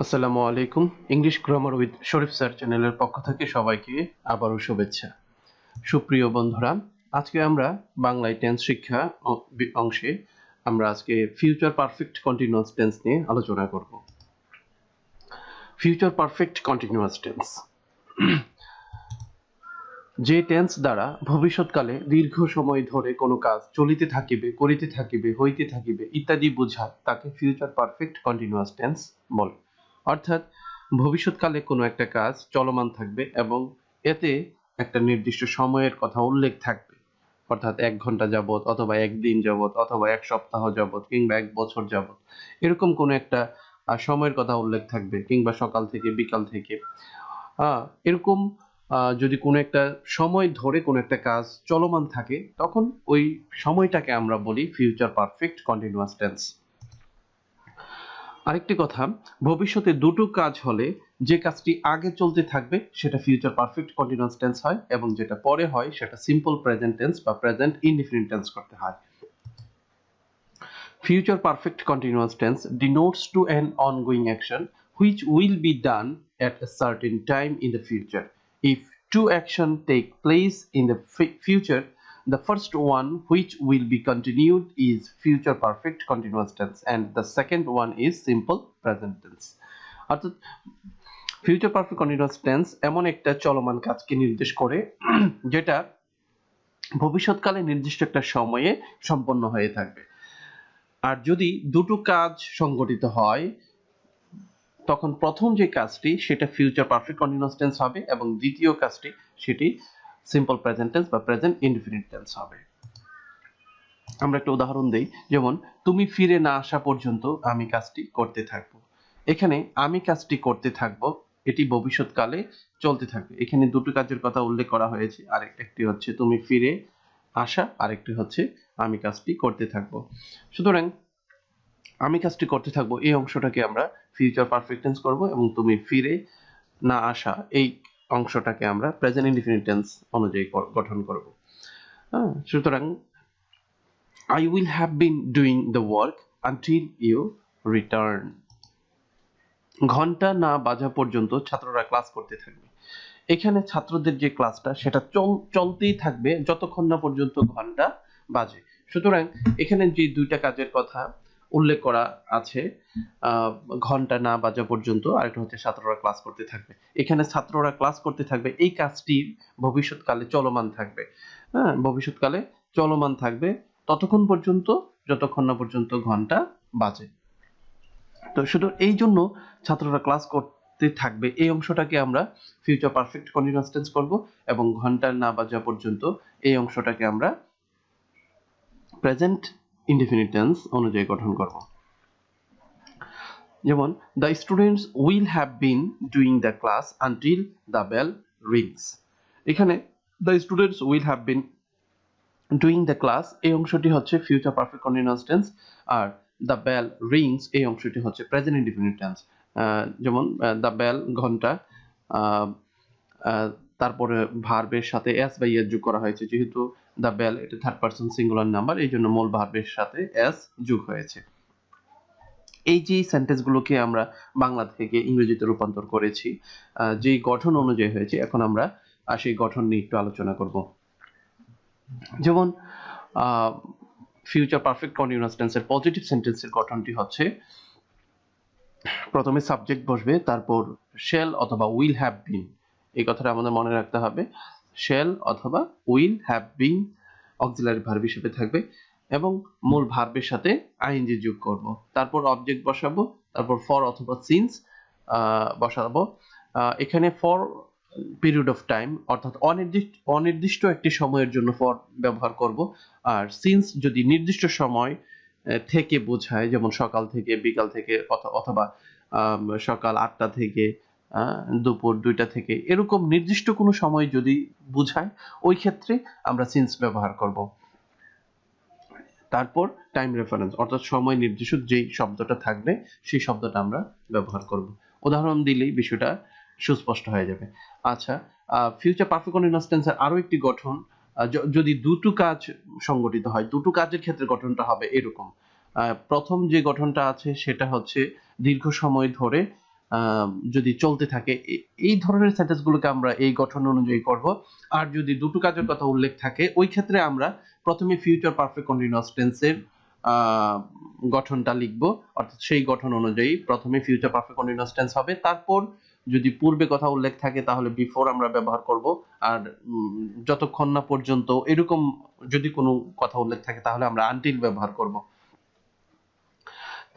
আসসালামু আলাইকুম। English grammar with Sharif sir চ্যানেলের পক্ষ থেকে সবাইকে আবারও শুভেচ্ছা। সুপ্রিয় বন্ধুরা, আজকে আমরা বাংলায় টেন্স শিক্ষা অংশে আমরা আজকে ফিউচার পারফেক্ট কন্টিনিউয়াস টেন্স নিয়ে আলোচনা করব। ফিউচার পারফেক্ট কন্টিনিউয়াস টেন্স যে টেন্স দ্বারা ভবিষ্যৎকালে দীর্ঘ সময় ধরে কোনো কাজ চলিতে থাকিবে, করিতে থাকিবে, হইতে থাকিবে ইত্যাদি বোঝায় তাকে ফিউচার পারফেক্ট কন্টিনিউয়াস টেন্স বলে। অর্থাৎ ভবিষ্যৎকালে কোনো একটা কাজ চলমান থাকবে এবং এতে একটা নির্দিষ্ট সময়ের কথা উল্লেখ থাকবে, অর্থাৎ 1 ঘন্টা যাবত অথবা 1 দিন যাবত অথবা 1 সপ্তাহ যাবত কিংবা 1 বছর যাবত এরকম কোনো একটা সময়ের কথা উল্লেখ থাকবে, কিংবা সকাল থেকে বিকাল থেকে এরকম যদি কোনো একটা সময় ধরে কোনো একটা কাজ চলমান থাকে তখন ওই সময়টাকে আমরা বলি ফিউচার পারফেক্ট কন্টিনিউয়াস টেন্স। আরেকটি কথা, ভবিষ্যতে দুটো কাজ হলে যে কাজটি আগে চলতে থাকবে সেটা ফিউচার পারফেক্ট কন্টিনিউয়াস টেন্স হয়, এবং যেটা পরে হয় সেটা সিম্পল প্রেজেন্ট টেন্স বা প্রেজেন্ট ইনডিফিনিট টেন্স করতে হয়। Future perfect continuous tense denotes to an ongoing action which will be done at a certain time in the future. If two actions take place in the future, the first one which will be continued is future perfect continuous tense and the second one is simple present tense. অর্থাৎ future perfect continuous tense এমন একটা চলমান কাজকে নির্দেশ করে যেটা ভবিষ্যৎকালে নির্দিষ্ট একটা সময়ে সম্পন্ন হয়ে থাকবে। আর যদি দুটো কাজ সংঘটিত হয় তখন প্রথম যে কাজটি সেটা ফিউচার পারফেক্ট কন্টিনিউয়াস টেন্স হবে এবং দ্বিতীয় কাজটি সেটি সিম্পল প্রেজেন্ট টেন্স বা প্রেজেন্ট ইনডিফিনিট টেন্স হবে। আমরা একটা উদাহরণ দেই, যেমন তুমি ফিরে না আসা পর্যন্ত আমি কাজটি করতে থাকবো। এখানে আমি কাজটি করতে থাকবো এটি ভবিষ্যৎকালে চলতে থাকবে। এখানে দুটো কাজের কথা উল্লেখ করা হয়েছে, আর একটি হচ্ছে তুমি ফিরে আসা, আরেকটি হচ্ছে আমি কাজটি করতে থাকবো। সুতরাং আমি কাজটি করতে থাকবো এই অংশটাকে আমরা ফিউচার পারফেক্ট টেন্স করব, এবং তুমি ফিরে না আসা এই অংশটাকে আমরা প্রেজেন্ট ইনডিফিনিট টেন্স অনুযায়ী গঠন করব। সুতরাং I will have been doing the work until you return. ঘন্টা না বাজা পর্যন্ত ছাত্ররা ক্লাস করতে থাকবে। এখানে ছাত্রদের যে ক্লাসটা সেটা চলতেই থাকবে যতক্ষণ না পর্যন্ত ঘন্টা বাজে। সুতরাং এখানে যে দুইটা কাজের কথা উল্লেখ করা আছে, ঘন্টা না বাজা পর্যন্ত, আরেকটা হচ্ছে ছাত্ররা ক্লাস করতে থাকবে। এখানে ছাত্ররা ক্লাস করতে থাকবে এই কাজটি ভবিষ্যৎকালে চলমান থাকবে। ভবিষ্যৎকালে চলমান থাকবে ততক্ষণ পর্যন্ত যতক্ষণ না পর্যন্ত ঘন্টা বাজে। তো শুধু এই জন্য ছাত্ররা ক্লাস করতে থাকবে এই অংশটাকে আমরা ফিউচার পারফেক্ট কন্টিনিউয়াস টেন্স করব, এবং ঘন্টা না বাজা পর্যন্ত এই অংশটাকে আমরা প্রেজেন্ট ইনডিফিনিট টেন্স অনুযায়ী গঠন করব। যেমন the students will have been doing the class until the bell rings. এখানে the students will have been doing the class এই অংশটি হচ্ছে ফিউচার পারফেক্ট কন্টিনিউয়াস টেন্স, আর the bell rings এই অংশটি হচ্ছে প্রেজেন্ট ইনডিফিনিট টেন্স। যেমন the bell ঘন্টা, তারপরে ভার্বের সাথে s বা es যোগ করা হয়েছে, যেহেতু the bell এটা থার্ড পারসন সিঙ্গুলার নাম্বার এই জন্য মূল ভার্বের সাথে s যোগ হয়েছে। এই যে সেন্টেন্সগুলোকে আমরা বাংলা থেকে ইংরেজিতে রূপান্তর করেছি যে গঠন অনুযায়ী হয়েছে, এখন আমরা সেই গঠন নিয়ে একটু আলোচনা করব। যেমন ফিউচার পারফেক্ট কন্টিনিউয়াস টেন্সের পজিটিভ সেন্টেন্সের গঠনটি হচ্ছে প্রথমে সাবজেক্ট বসবে, তারপর শ্যাল অথবা উইল হ্যাভ বিন, এই কথাটা আমাদের মনে রাখতে হবে। শ্যাল অথবা will have been auxiliary verb হিসেবে থাকবে, এবং মূল ভার্বের সাথে আইএনজি যোগ করব, তারপর অবজেক্ট বসাবো, তারপর ফর অথবা সিন্স বসাবো। এখানে ফর পিরিয়ড অফ টাইম অর্থাৎ অনির্দিষ্ট একটি সময়ের জন্য ফর ব্যবহার করব, আর সিন্স যদি নির্দিষ্ট সময় থেকে বোঝায়, যেমন সকাল থেকে বিকাল থেকে অথবা সকাল 8টা থেকে দুপুর 2টা থেকে, এরকম নির্দিষ্ট কোনো সময় যদি বোঝায় ওই ক্ষেত্রে আমরা সিন্স ব্যবহার করব। তারপর টাইম রেফারেন্স অর্থাৎ সময় নির্দিষ্ট যেই শব্দটা থাকবে সেই শব্দটা আমরা ব্যবহার করব। উদাহরণ দিলেই বিষয়টা সুস্পষ্ট হয়ে যাবে। আচ্ছা, ফিউচার পারফেক্ট কন্টিনিউয়াস টেন্সের আরো একটি গঠন, যদি দুটো কাজ সংগঠিত হয় দুটো কাজের ক্ষেত্রে গঠনটা হবে এরকম। প্রথম যে গঠনটা আছে সেটা হচ্ছে দীর্ঘ সময় ধরে যদি চলতে থাকে এই ধরনের সেন্টেন্সগুলোকে আমরা এই গঠন অনুযায়ী করব। আর যদি দুটো কাজের কথা উল্লেখ থাকে ওই ক্ষেত্রে আমরা প্রথমে ফিউচার পারফেক্ট কন্টিনিউয়াস টেন্সের গঠনটা লিখব, অর্থাৎ সেই গঠন অনুযায়ী প্রথমে ফিউচার পারফেক্ট কন্টিনিউয়াস টেন্স হবে, তারপর যদি পূর্বে কথা উল্লেখ থাকে তাহলে বিফোর আমরা ব্যবহার করব, আর যতক্ষণ না পর্যন্ত এরকম যদি কোনো কথা উল্লেখ থাকে তাহলে আমরা আনটিল ব্যবহার করব,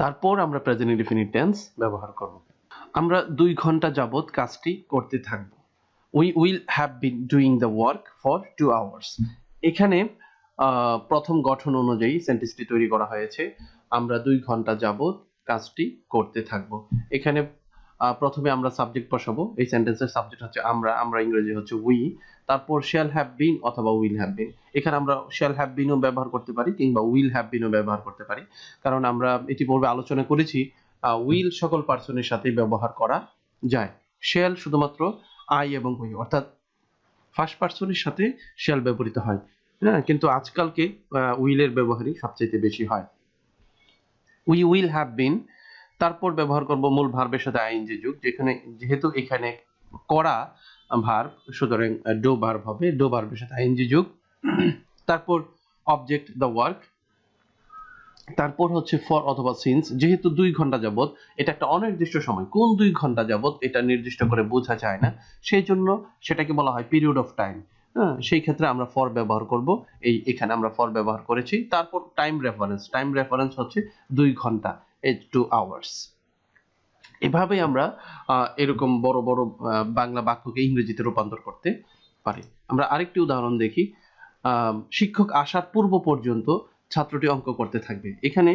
তারপর আমরা প্রেজেন্ট ইনডিফিনিট টেন্স ব্যবহার করব। আমরা 2 ঘন্টা যাবত কাজটি করতে থাকব। We will have been doing the work for 2 hours. এখানে প্রথম গঠন অনুযায়ী সেন্টেন্সটি তৈরি করা হয়েছে। আমরা 2 ঘন্টা যাবত কাজটি করতে থাকব। এখানে প্রথমে আমরা সাবজেক্ট বসাবো। এই সেন্টেন্সের সাবজেক্ট হচ্ছে আমরা ইংরেজি হচ্ছে we, তারপর shall have been অথবা will have been। এখানে আমরা shall have been ও ব্যবহার করতে পারি কিংবা will have been ও ব্যবহার করতে পারি, কারণ আমরা ইতিপূর্বে আলোচনা করেছি will সকল পার্সনের সাথে ব্যবহার করা যায়, shall শুধুমাত্র I এবং we অর্থাৎ ফার্স্ট পার্সনের সাথে shall ব্যবহৃত হয়, হ্যাঁ, কিন্তু আজকালকে will এর ব্যবহারই সবচেয়ে বেশি হয়। we will have been, তারপর ব্যবহার করব মূল ভার্বের সাথে আইএনজি যুগ, যেহেতু এখানে করা ভার্ব সুতরাং ডু ভার্ব হবে, ডু ভার্বের সাথে আইএনজি যুগ, তারপর অবজেক্ট দ্য ওয়ার্ক, তারপর হচ্ছে ফর অথবা সিন্স। যেহেতু 2 ঘন্টা যাবত, এটা একটা অনির্দিষ্ট সময়, কোন 2 ঘন্টা যাবত এটা নির্দিষ্ট করে বোঝা যায় না, সেই জন্য সেটাকে বলা হয় পিরিয়ড অফ টাইম। সেই ক্ষেত্রে আমরা ফর ব্যবহার করব, এখানে আমরা ফর ব্যবহার করেছি। তারপর টাইম রেফারেন্স হচ্ছে 2 ঘন্টা, 2 আওয়ার্স। এভাবেই আমরা এরকম বড় বড় বাংলা বাক্যকে ইংরেজিতে রূপান্তর করতে পারি। আমরা আরেকটি উদাহরণ দেখি। শিক্ষক আসার পূর্ব পর্যন্ত ছাত্রটি অঙ্ক করতে থাকবে। এখানে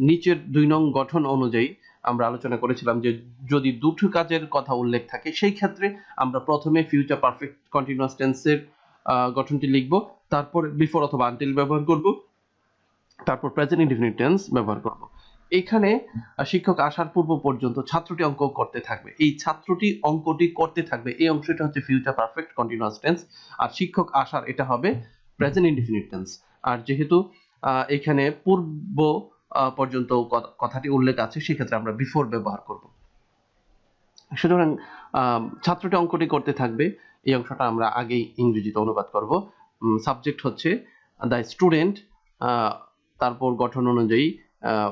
নিচের 2 নং গঠন অনুযায়ী আমরা আলোচনা করেছিলাম যে যদি দুটো কাজের কথা উল্লেখ থাকে সেই ক্ষেত্রে আমরা প্রথমে ফিউচার পারফেক্ট কন্টিনিউয়াস টেন্সের গঠনটি লিখব, তারপর বিফোর অথবা আনটিল ব্যবহার করব, তারপর প্রেজেন্ট ইনডিফিনিট টেন্স ব্যবহার করব। এখানে শিক্ষক আসার পূর্ব পর্যন্ত ছাত্রটি অঙ্ক করতে থাকবে। এই ছাত্রটি অঙ্কটি করতে থাকবে এই অংশটা হচ্ছে ফিউচার পারফেক্ট কন্টিনিউয়াস টেন্স, আর শিক্ষক আসার এটা হবে প্রেজেন্ট ইনডিফিনিট টেন্স। আর যেহেতু এখানে পূর্ব পর্যন্ত কথাটি উল্লেখ আছে সেক্ষেত্রে আমরা বিফোর ব্যবহার করব। সুতরাং ছাত্রটি অঙ্কটি করতে থাকবে এই অংশটা আমরা আগেই ইংরেজিতে অনুবাদ করব। সাবজেক্ট হচ্ছে দ্য স্টুডেন্ট, তারপর গঠন অনুযায়ী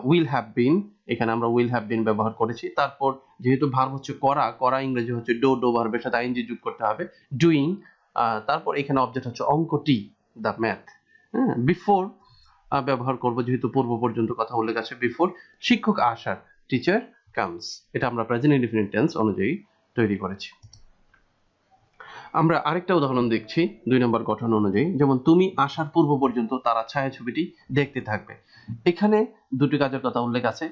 উইল হ্যাভ বিন, এখানে আমরা উইল হ্যাভ বিন ব্যবহার করেছি। তারপর যেহেতু ভার্ব হচ্ছে করা ইংরেজি হচ্ছে ডো ভার্বের সাথে আইএনজি যোগ করতে হবে, ডুইং। তারপর এখানে অবজেক্ট হচ্ছে অঙ্কটি, দ্য ম্যাথ। বিফোর ব্যবহার করব যেহেতু পূর্ব পর্যন্ত কথা উল্লেখ আছে, বিফোর শিক্ষক আসার, টিচার কামস। এটা আমরা প্রেজেন্ট ইনডিফিনিট টেন্স অনুযায়ী তৈরি করেছি। আমরা আরেকটা উদাহরণ দেখছি 2 নম্বর গঠন অনুযায়ী, যেমন তুমি আসার পূর্ব পর্যন্ত তারা ছায়াছবিটি দেখতে থাকবে। এখানে দুটি কাজের কথা উল্লেখ আছে।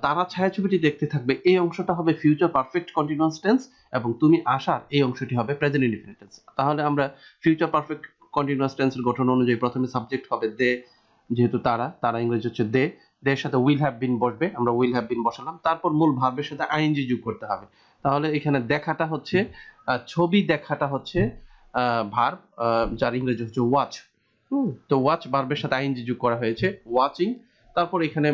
তারা ছায়াছবিটি দেখতে থাকবে এই অংশটা হবে ফিউচার পারফেক্ট কন্টিনিউয়াস টেন্স এবং তুমি আসার এই অংশটি হবে প্রেজেন্ট ইনডিফিনিট টেন্স। তাহলে আমরা ফিউচার পারফেক্ট কন্টিনিউয়াস টেন্সের গঠন অনুযায়ী প্রথমে সাবজেক্ট হবে দে, যেহেতু তারা ইংরেজি হচ্ছে দে, দের সাথে উইল হ্যাভ বিন বসবে, আমরা উইল হ্যাভ বিন বসালাম। তারপর মূল ভার্বের সাথে আইএনজি যোগ করতে হবে। তাহলে এখানে দেখাটা হচ্ছে ছবি দেখাটা হচ্ছে ভার্ব, যার ইংরেজি হচ্ছে ওয়াচ। তো ওয়াচ ভার্বের সাথে আইএনজি যোগ করা হয়েছে, ওয়াচিং। তারপর এখানে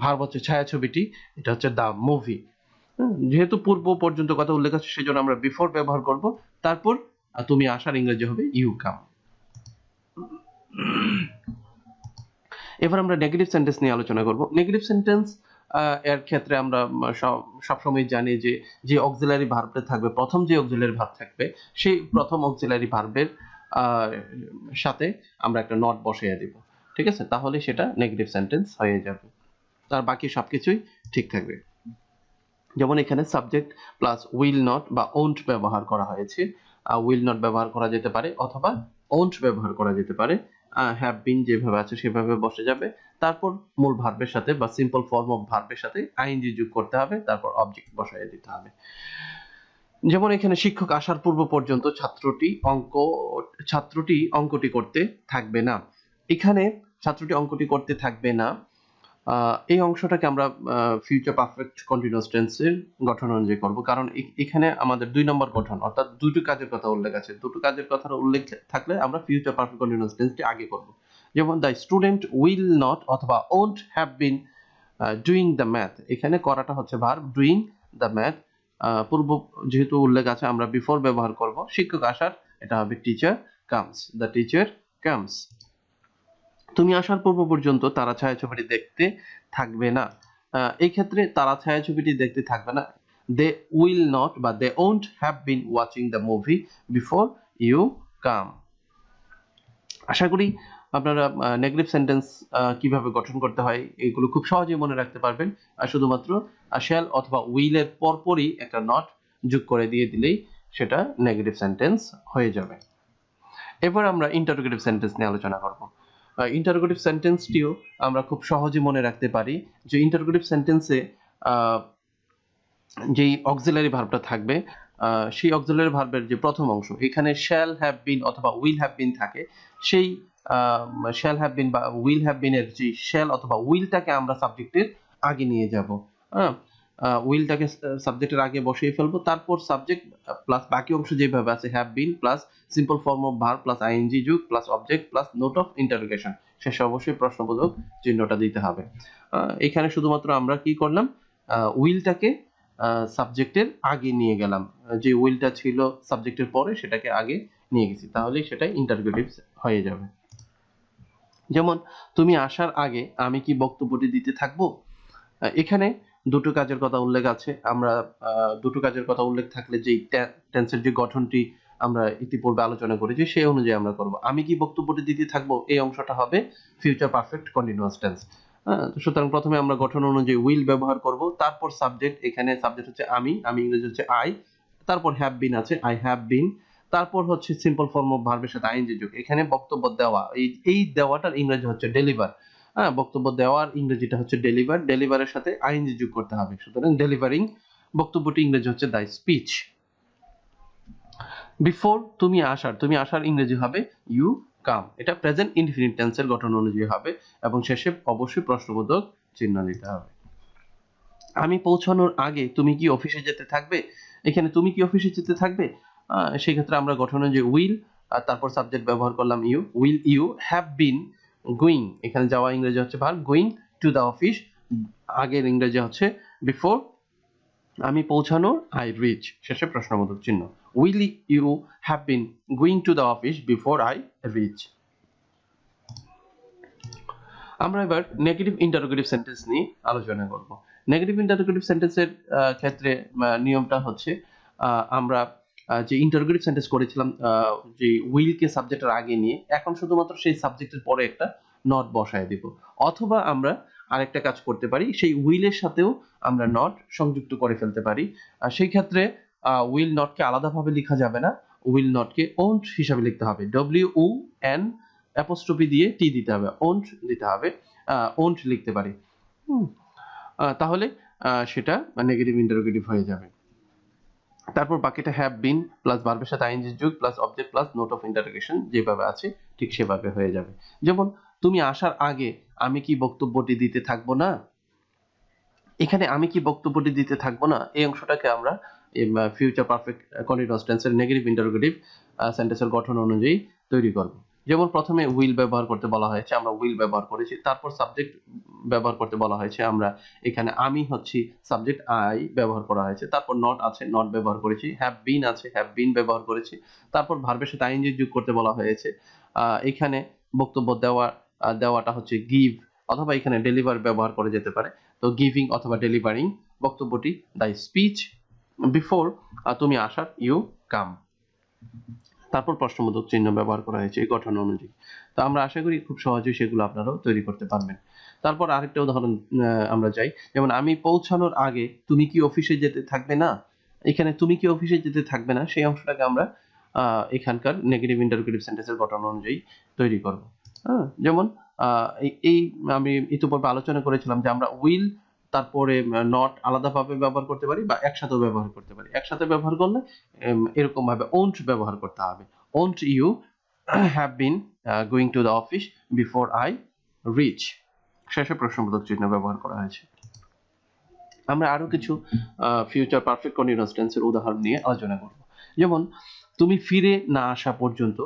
ভার্ব হচ্ছে ছায়াছবিটি, এটা হচ্ছে দা মুভি। যেহেতু পূর্ব পর্যন্ত কথা উল্লেখ আছে সেজন্য আমরা বিফোর ব্যবহার করব। তারপর তুমি আসার ইংরেজি হবে ইউ কাম। এবার আমরা নেগেটিভ সেন্টেন্স নিয়ে আলোচনা করব। নেগেটিভ সেন্টেন্স এর ক্ষেত্রে আমরা সবসময় জানি যে অক্সিলারি ভার্বটা থাকবে, প্রথম যে অক্সিলারি ভার্ব থাকবে সেই প্রথম অক্সিলারি ভার্বের সাথে আমরা একটা নট বসিয়ে দেব, ঠিক আছে? তাহলে সেটা নেগেটিভ সেন্টেন্স হয়ে যাবে, আর বাকি সবকিছুই ঠিক থাকবে। যেমন এখানে সাবজেক্ট প্লাস উইল নট বা ওন্ট ব্যবহার করা হয়েছে। উইল নট ব্যবহার করা যেতে পারে অথবা ওন্ট ব্যবহার করা যেতে পারে। হ্যাভ বিন যেভাবে আছে সেভাবে বসে যাবে। তারপর মূল ভার্বের সাথে বা সিম্পল ফর্ম অফ ভার্বের সাথে আইএনজি যোগ করতে হবে, তারপর অবজেক্ট বসায় দিতে হবে। যেমন এখানে শিক্ষক আসার পূর্ব পর্যন্ত ছাত্রটি অঙ্কটি করতে থাকবে না। এখানে ছাত্রটি অঙ্কটি করতে থাকবে না এই অংশটাকে আমরা ফিউচার পারফেক্ট কন্টিনিউয়াস টেন্সের গঠন অনুযায়ী করব, কারণ এখানে আমাদের 2 নম্বর গঠন অর্থাৎ দুটো কাজের কথা উল্লেখ আছে। দুটো কাজের কথা উল্লেখ থাকলে আমরা ফিউচার পারফেক্ট কন্টিনিউয়াস টেন্সটি আগে করব। যেমন দ্য স্টুডেন্ট উইল নট অথবা won't have been doing the math, এখানে করাটা হচ্ছে ভার্ব, ডুইং দ্য ম্যাথ পূর্ব যেহেতু উল্লেখ আছে আমরা বিফোর ব্যবহার করব, শিক্ষক আসার, এটা হবে teacher comes, the teacher comes. তুমি আসার পূর্ব পর্যন্ত তারা ছায়াছবিটি দেখতে থাকবে না, এই ক্ষেত্রে তারা ছায়াছবিটি দেখতে থাকবে না, they will not বা they won't have been watching the movie before you come। আশা করি আপনারা নেগেটিভ সেন্টেন্স কিভাবে গঠন করতে হয় এগুলো খুব সহজেই মনে রাখতে পারবেন, আর শুধুমাত্র শ্যাল অথবা উইলের পরপরই একটা নট যোগ করে দিয়ে দিলেই সেটা নেগেটিভ সেন্টেন্স হয়ে যাবে। এবার আমরা ইন্টারোগেটিভ সেন্টেন্স নিয়ে আলোচনা করব। ইন্টারোগেটিভ সেন্টেন্সটিও আমরা খুব সহজে মনে রাখতে পারি যে ইন্টারোগেটিভ সেন্টেন্সে যেই অক্সিলারি ভার্বটা থাকবে সেই অক্সিলারি ভার্বের যে প্রথম অংশ এখানে শ্যাল হ্যাভ বিন অথবা উইল হ্যাভ বিন থাকে, সেই শ্যাল হ্যাভ বিন বা উইল হ্যাভ বিন এর যে শ্যাল অথবা উইলটাকে আমরা সাবজেক্টের আগে নিয়ে যাব, উইলটাকে সাবজেক্টের আগে বসিয়ে ফেলবো, তারপর সাবজেক্ট প্লাস বাকি অংশ যেভাবে আছে have been plus simple form of verb plus ING যুগ plus object plus note of interrogation, শেষে অবশ্যই প্রশ্নবোধক চিহ্নটা দিতে হবে। এখানে শুধুমাত্র আমরা কি করলাম, উইলটাকে সাবজেক্টের আগে নিয়ে গেলাম, যে উইলটা ছিল সাবজেক্টের পরে সেটাকে আগে নিয়ে গেছি, তাহলেই সেটাই ইন্টারোগেটিভ হয়ে যাবে। যেমন তুমি আসার আগে আমি কি বক্তব্যটি দিতে থাকবো, এখানে দুটো কাজের কথা উল্লেখ আছে, আমরা দুটো কাজের কথা উল্লেখ থাকলে যে টেন্সের যে গঠনটি আমরা ইতিপূর্বে আলোচনা করেছি সেই অনুযায়ী আমরা করব। আমি কি বক্তব্যটি দিতে থাকবো এই অংশটা হবে ফিউচার পারফেক্ট কন্টিনিউয়াস টেন্স। সুতরাং প্রথমে আমরা গঠন অনুযায়ী উইল ব্যবহার করব, তারপর সাবজেক্ট, এখানে সাবজেক্ট হচ্ছে আমি ইংরেজি হচ্ছে আই, তারপর হ্যাভ বিন আছে আই হ্যাভ বিন, তারপর হচ্ছে সিম্পল ফর্ম অফ ভার্বের সাথে আইএনজি যোগ, এখানে বক্তব্য দেওয়া, এই দেওয়াটার ইংরেজি হচ্ছে ডেলিভার, বক্তব্য দেওয়ার ইংরেজিটা হচ্ছে ডেলিভার, ডেলিভারের সাথে আইএনজি যোগ করতে হবে, সুতরাং ডেলিভারিং বক্তব্যটি ইংরেজি হচ্ছে দ্য স্পিচ। বিফোর তুমি আসার ইংরেজি হবে ইউ কাম, এটা প্রেজেন্ট ইনফিনিট টেন্সের গঠন অনুযায়ী হবে এবং শেষে অবশ্যই প্রশ্নবোধক চিহ্ন দিতে হবে। আমি পৌঁছানোর আগে তুমি কি অফিসে যেতে থাকবে, এখানে তুমি কি অফিসে যেতে থাকবে, সেই ক্ষেত্রে আমরা গঠন অনুযায়ী উইল আর তারপর সাবজেক্ট ব্যবহার করলাম you, will you have been going, এখানে যাওয়া ইংরেজি হচ্ছে verb, going to the office আগের ইংরেজি হচ্ছে বিফোর, আমি পৌঁছানোর আই রিচ, শেষে প্রশ্নবোধক চিহ্ন, will you have been going to the office before I reach. আমরা এবার নেগেটিভ ইন্টারোগেটিভ সেন্টেন্স নিয়ে আলোচনা করব। নেগেটিভ ইন্টারোগেটিভ সেন্টেন্সের ক্ষেত্রে নিয়মটা হচ্ছে আমরা যে ইন্টারোগেটিভ সেন্টেন্স করেছিলাম যে উইলকে সাবজেক্টের আগে নিয়ে, এখন শুধুমাত্র সেই সাবজেক্টের পরে একটা নট বসায় দিব, অথবা আমরা আরেকটা কাজ করতে পারি, সেই উইলের সাথেও আমরা নট সংযুক্ত করে ফেলতে পারি। সেই ক্ষেত্রে উইল নটকে আলাদাভাবে লেখা যাবে না, উইল নটকে ওন্ট হিসাবে লিখতে হবে, WON অ্যাপোস্ট্রফি দিয়ে টি দিতে হবে, ওন্ট দিতে হবে, ওন্ট লিখতে পারি, তাহলে সেটা নেগেটিভ ইন্টারোগেটিভ হয়ে যাবে। তারপর বাকিটা হ্যাভ বিন প্লাস ভার্বের সাথে আইএনজি যোগ plus object plus note of interrogation যেভাবে আছে ঠিক সেভাবে হয়ে যাবে। যেমন তুমি আসার আগে আমি কি বক্তব্যটি দিতে থাকবো না, এখানে আমি কি বক্তব্যটি দিতে থাকবো না এই অংশটাকে আমরা ফিউচার পারফেক্ট কন্টিনিউয়াস টেন্সের নেগেটিভ ইন্টারোগেটিভ সেন্টেন্সের গঠন অনুযায়ী তৈরি করব। যেমন প্রথমে উইল ব্যবহার করতে বলা হয়েছে, আমরা উইল ব্যবহার করেছি, তারপর সাবজেক্ট ব্যবহার করতে বলা হয়েছে, আমরা এখানে আমি হচ্ছি সাবজেক্ট আই ব্যবহার করা হয়েছে, তারপর নট আছে নট ব্যবহার করেছি, হ্যাভ বিন আছে হ্যাভ বিন ব্যবহার করেছি, তারপর ভার্বের সাথে আইএনজি যোগ করতে বলা হয়েছে, এখানে বক্তব্য দেওয়াটা হচ্ছে গিভ, অথবা এখানে ডেলিভার ব্যবহার করে যেতে পারে, তো গিভিং অথবা ডেলিভারিং বক্তব্যটি দ্য স্পিচ বিফোর তুমি আসার ইউ কাম, তারপর প্রশ্নবোধক চিহ্ন ব্যবহার করা হয়েছে এই গঠন অনুযায়ী। তো আমরা আশা করি খুব সহজেই সেগুলো আপনারাও তৈরি করতে পারবেন। তারপর আরেকটা উদাহরণ আমরা যাই, যেমন আমি পৌঁছানোর আগে তুমি কি অফিসে যেতে থাকবে না, এখানে তুমি কি অফিসে যেতে থাকবে না সেই অংশটাকে আমরা এখানকার নেগেটিভ ইন্টারোগেটিভ সেন্টেন্সের গঠন অনুযায়ী তৈরি করব। যেমন এই আমি ইতিপূর্বে আলোচনা করেছিলাম যে আমরা উইল তারপরে নট আলাদাভাবে ব্যবহার করতে পারি বা একসাথেও ব্যবহার করতে পারি, একসাথে ব্যবহার করলে এরকম ভাবে ওন্ট ব্যবহার করতে হবে, won't you have been going to the office before I reach, শেষে প্রশ্নবোধক চিহ্ন ব্যবহার করা হয়েছে। আমরা আরো কিছু ফিউচার পারফেক্ট কন্টিনিউয়াস টেন্সের উদাহরণ নিয়ে আলোচনা করব। যেমন তুমি ফিরে না আসা পর্যন্ত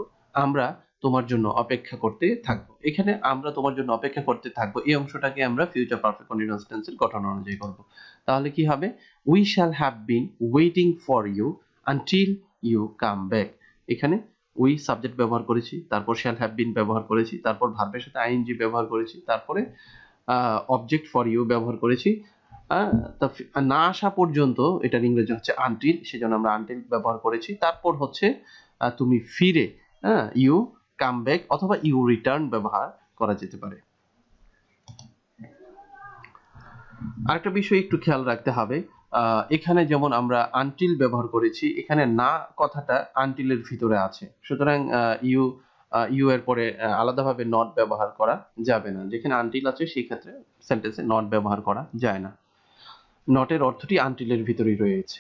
আমরা তোমার জন্য অপেক্ষা করতে থাকবো। এখানে আমরা তোমার জন্য অপেক্ষা করতে থাকবো এই অংশটাকে আমরা ফিউচার পারফেক্ট কন্টিনিউয়াস টেন্সের গঠন অনুযায়ী করব। তাহলে কি হবে? We shall have been waiting for you until you come back. এখানে উই সাবজেক্ট ব্যবহার করেছি, তারপর শ্যাল হ্যাভ বিন ব্যবহার করেছি, তারপর ভার্বের সাথে আইএনজি ব্যবহার করেছি, তারপরে অবজেক্ট ফর ইউ ব্যবহার করেছি। না আসা পর্যন্ত, এটার ইংরেজি হচ্ছে আনটিল, সেজন্য আমরা আনটিল ব্যবহার করেছি। তারপর হচ্ছে তুমি ফিরে, ইউ কাম ব্যাক অথবা ইউ রিটার্ন ব্যবহার করা যেতে পারে। আরেকটা বিষয় একটু খেয়াল রাখতে হবে, এখানে যেমন আমরা আনটিল ব্যবহার করেছি, এখানে না কথাটা আনটিলের ভিতরে আছে, সুতরাং ইউ এর পরে আলাদাভাবে নট ব্যবহার করা যাবে না। যেখানে আনটিল আছে সেই ক্ষেত্রে সেন্টেন্সে নট ব্যবহার করা যায় না। নটের অর্থটি আনটিলের ভিতরেই রয়েছে।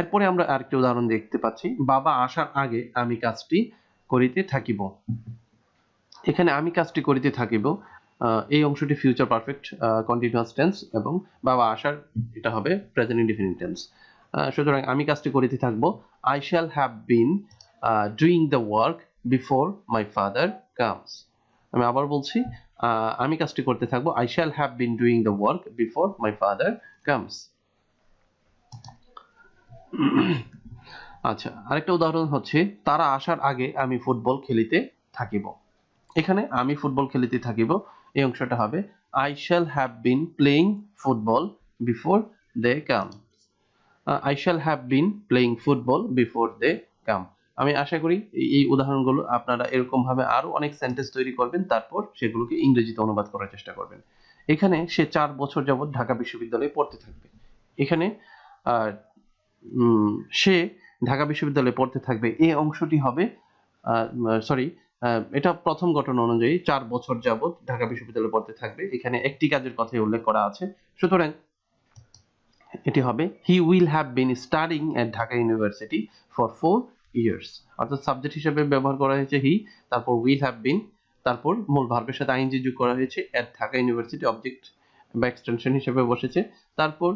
এরপরে আমরা আরেকটা উদাহরণ দেখতে পাচ্ছি, বাবা আসার আগে আমি কাজটি করিতে থাকিব। এখানে আমি কাজটি করিতে থাকিব, এই অংশটি ফিউচার পারফেক্ট কন্টিনিউয়াস টেন্স এবং বাবা আসার এটা হবে প্রেজেন্ট ইনডিফিনিট টেন্স। সুতরাং আমি কাজটি করিতে থাকব, I shall have been doing the work before my father comes. আমি আবার বলছি, আমি কাজটি করতে থাকবো, I shall have been doing the work before my father comes. আচ্ছা, আরেকটা উদাহরণ হচ্ছে, তারা আসার আগে আমি ফুটবল খেলিতে থাকিব। এখানে আমি ফুটবল খেলিতে থাকিব, এই অংশটা হবে I shall have been playing football before they come. I shall have been playing football before they come. আমি আশা করি এই উদাহরণগুলো আপনারা এরকম ভাবে আরো অনেক সেন্টেন্স তৈরি করবেন, তারপর সেগুলোকে ইংরেজিতে অনুবাদ করার চেষ্টা করবেন। এখানে সে 4 বছর যাবত ঢাকা বিশ্ববিদ্যালয়ে পড়তে থাকবে। এখানে সে ঢাকা বিশ্ববিদ্যালয়ে পড়তে থাকবে, এই অংশটি হবে এটা প্রথম গঠন অনুযায়ী 4 বছর যাবত ঢাকা বিশ্ববিদ্যালয়ে পড়তে থাকবে। এখানে একটি কাজের কথাই উল্লেখ করা আছে, সুতরাং এটি হবে he will have been studying at Dhaka university for 4 years. অর্থাৎ সাবজেক্ট হিসেবে ব্যবহার করা হয়েছে হি, তারপর উইল হ্যাভ বিন, তারপর মূল ভার্বের সাথে আইএনজি যোগ করা হয়েছে, এট ঢাকা ইউনিভার্সিটি অবজেক্ট বা এক্সটেনশন হিসেবে বসেছে, তারপর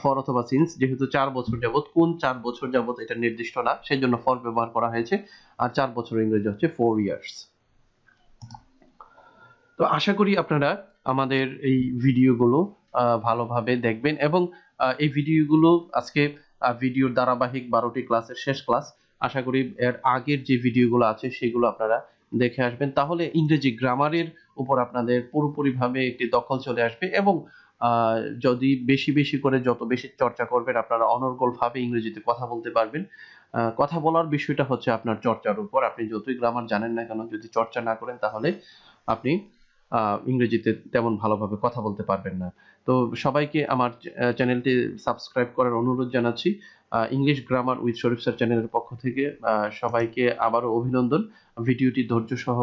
ফর অথবা সিন্স, যেহেতু 4 বছর যাবত, কোন 4 বছর যাবত এটা নির্দিষ্ট না, সেজন্য ফর ব্যবহার করা হয়েছে, আর 4 বছর ইংরেজি হচ্ছে 4 ইয়ার্স। তো আশা করি আপনারা আমাদের এই ভিডিওগুলো ভালোভাবে দেখবেন এবং এই ভিডিওগুলো আজকে ভিডিওর ধারাবাহিক 12টি ক্লাসের শেষ ক্লাস। আশা করি এর আগের যে ভিডিওগুলো আছে সেগুলো আপনারা দেখে আসবেন, তাহলে ইংরেজি গ্রামারের উপর আপনাদের পুরোপুরিভাবে একটি দখল চলে আসবে এবং যদি বেশি বেশি করে যত বেশি চর্চা করবেন আপনারা অনর্গলভাবে ইংরেজিতে কথা বলতে পারবেন। কথা বলার বিষয়টা হচ্ছে আপনার চর্চার উপর। আপনি যতই গ্রামার জানেন না কেন, যদি চর্চা না করেন তাহলে আপনি ইংরেজিতে তেমন ভালোভাবে কথা বলতে পারবেন না। তো সবাইকে আমার চ্যানেলটি সাবস্ক্রাইব করার অনুরোধ জানাচ্ছি। English grammar with Sharif sir চ্যানেলের পক্ষ থেকে সবাইকে আবারও অভিনন্দন। ভিডিওটি ধৈর্য সহ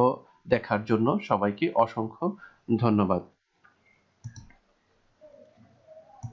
দেখার জন্য সবাইকে অসংখ্য ধন্যবাদ।